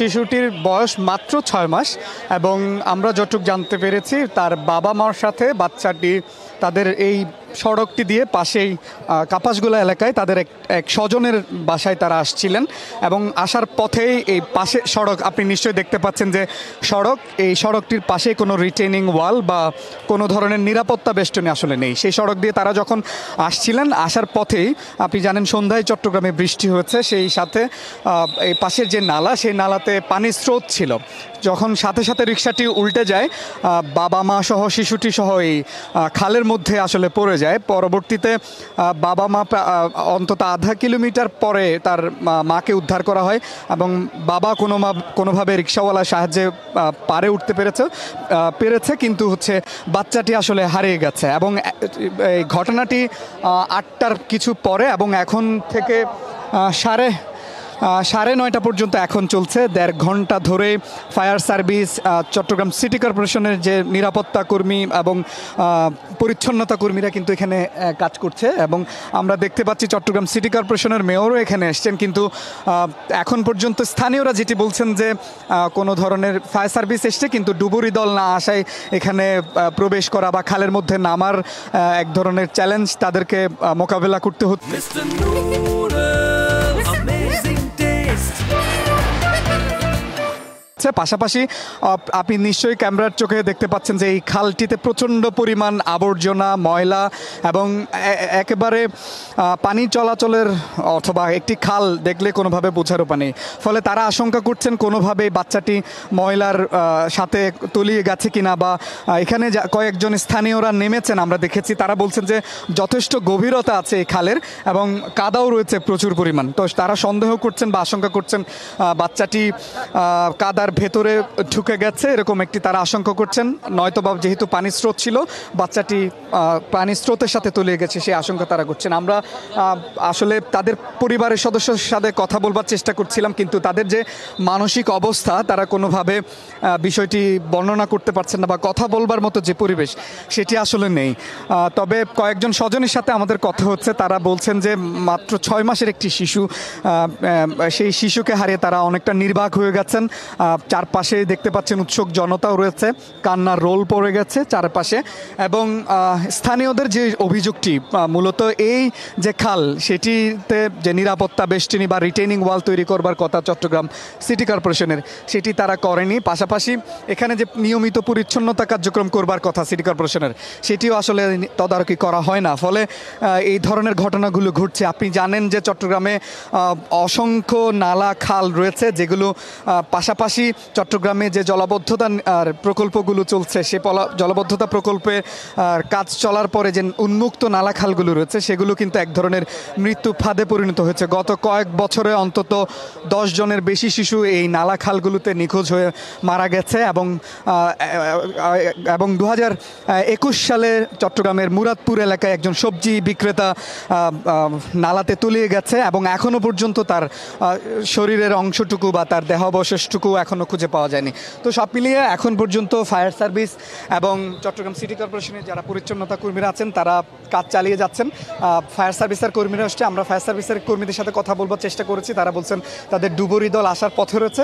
শিশুটির বয়স মাত্র ৬ মাস এবং আমরা যতটুকু জানতে পেরেছি তার বাবা মার সাথে বাচ্চাটি তাদের এই সড়কটি দিয়ে পাশেই কাপাসগোলা এলাকায় তাদের এক স্বজনের বাসায় তারা আসছিলেন এবং আসার পথেই এই পাশে সড়ক আপনি নিশ্চয়ই দেখতে পাচ্ছেন যে এই সড়কটির পাশে কোনো রিটেনিং ওয়াল বা কোনো ধরনের নিরাপত্তা বেষ্টনী আসলে নেই। সেই সড়ক দিয়ে তারা যখন আসছিলেন আসার পথেই আপনি জানেন সন্ধ্যায় চট্টগ্রামে বৃষ্টি হয়েছে, সেই সাথে এই পাশের যে নালা সেই নালাতে পানির স্রোত ছিল। যখন সাথে সাথে রিকশাটি উল্টে যায় বাবা মা সহ শিশুটি সহ এই খালের মধ্যে আসলে পড়ে যায়। পরবর্তীতে বাবা মা অন্তত আধা কিলোমিটার পরে তার মাকে উদ্ধার করা হয় এবং বাবা কোনোভাবে রিকশাওয়ালার সাহায্যে পারে উঠতে পেরেছে কিন্তু বাচ্চাটি আসলে হারিয়ে গেছে। এবং এই ঘটনাটি ৮টার কিছু পরে এবং এখন থেকে সাড়ে ৯টা পর্যন্ত এখন চলছে। ১.৫ ঘন্টা ধরে ফায়ার সার্ভিস, চট্টগ্রাম সিটি কর্পোরেশনের যে নিরাপত্তা কর্মী এবং পরিচ্ছন্নতা কর্মীরা কিন্তু এখানে কাজ করছে এবং আমরা দেখতে পাচ্ছি চট্টগ্রাম সিটি কর্পোরেশনের মেয়রও এখানে এসছেন। কিন্তু এখন পর্যন্ত স্থানীয়রা যেটি বলছেন যে কোনো ধরনের ফায়ার সার্ভিস এসছে কিন্তু ডুবুরি দল না আসায় এখানে প্রবেশ করা বা খালের মধ্যে নামার এক ধরনের চ্যালেঞ্জ তাদেরকে মোকাবেলা করতে হচ্ছে। পাশাপাশি আপনি নিশ্চয়ই ক্যামেরার চোখে দেখতে পাচ্ছেন যে এই খালটিতে প্রচণ্ড পরিমাণ আবর্জনা, ময়লা এবং একেবারে পানি চলাচলের অথবা একটি খাল দেখলে কোনোভাবে বোঝার উপায় নেই। ফলে তারা আশঙ্কা করছেন কোনোভাবে বাচ্চাটি ময়লার সাথে তলিয়ে গেছে কিনা বা এখানে কয়েকজন স্থানীয়রা নেমেছেন আমরা দেখেছি, তারা বলছেন যে যথেষ্ট গভীরতা আছে এই খালের এবং কাদাও রয়েছে প্রচুর পরিমাণ। তো তারা সন্দেহ করছেন বা আশঙ্কা করছেন বাচ্চাটি কাদার ভেতরে ঢুকে গেছে, এরকম একটি তারা আশঙ্কা করছেন। নয়তোবা যেহেতু পানির স্রোত ছিল বাচ্চাটি পানির স্রোতের সাথে তলিয়ে গেছে সেই আশঙ্কা তারা করছেন। আমরা আসলে তাদের পরিবারের সদস্যের সাথে কথা বলবার চেষ্টা করছিলাম কিন্তু তাদের যে মানসিক অবস্থা তারা কোনোভাবে বিষয়টি বর্ণনা করতে পারছেন না বা কথা বলবার মতো যে পরিবেশ সেটি আসলে নেই। তবে কয়েকজন স্বজনের সাথে আমাদের কথা হচ্ছে, তারা বলছেন যে মাত্র ৬ মাসের একটি শিশু, সেই শিশুকে হারিয়ে তারা অনেকটা নির্বাক হয়ে গেছেন। চারপাশে দেখতে পাচ্ছেন উৎসুক জনতাও রয়েছে, কান্নার রোল পড়ে গেছে চারপাশে। এবং স্থানীয়দের যে অভিযোগটি মূলত এই যে খাল সেটিতে যে নিরাপত্তা বেষ্টনী বা রিটেনিং ওয়াল তৈরি করবার কথা চট্টগ্রাম সিটি কর্পোরেশনের সেটি তারা করেনি। পাশাপাশি এখানে যে নিয়মিত পরিচ্ছন্নতা কার্যক্রম করবার কথা সিটি কর্পোরেশনের সেটিও আসলে তদারকি করা হয় না, ফলে এই ধরনের ঘটনাগুলো ঘটছে। আপনি জানেন যে চট্টগ্রামে অসংখ্য নালা খাল রয়েছে যেগুলো পাশাপাশি চট্টগ্রামে যে জলাবদ্ধতা প্রকল্পগুলো চলছে সে জলাবদ্ধতা প্রকল্পে কাজ চলার পরে যে উন্মুক্ত নালা খালগুলো রয়েছে সেগুলো কিন্তু এক ধরনের মৃত্যু ফাঁদে পরিণত হয়েছে। গত কয়েক বছরে অন্তত ১০ জনের বেশি শিশু এই নালা খালগুলোতে নিখোঁজ হয়ে মারা গেছে এবং ২০২১ সালে চট্টগ্রামের মুরাদপুর এলাকায় একজন সবজি বিক্রেতা নালাতে তলিয়ে গেছে এবং এখনও পর্যন্ত তার শরীরের অংশটুকু বা তার দেহাবশেষটুকু এখনও খুঁজে পাওয়া যায়নি। তো সব মিলিয়ে এখন পর্যন্ত ফায়ার সার্ভিস এবং চট্টগ্রাম সিটি কর্পোরেশনের যারা পরিচ্ছন্নতা কর্মীরা আছেন তারা কাজ চালিয়ে যাচ্ছেন। ফায়ার সার্ভিসের কর্মীরা আসছে, আমরা ফায়ার সার্ভিসের কর্মীদের সাথে কথা বলবার চেষ্টা করেছি, তারা বলছেন তাদের ডুবুরি দল আসার পথে রয়েছে।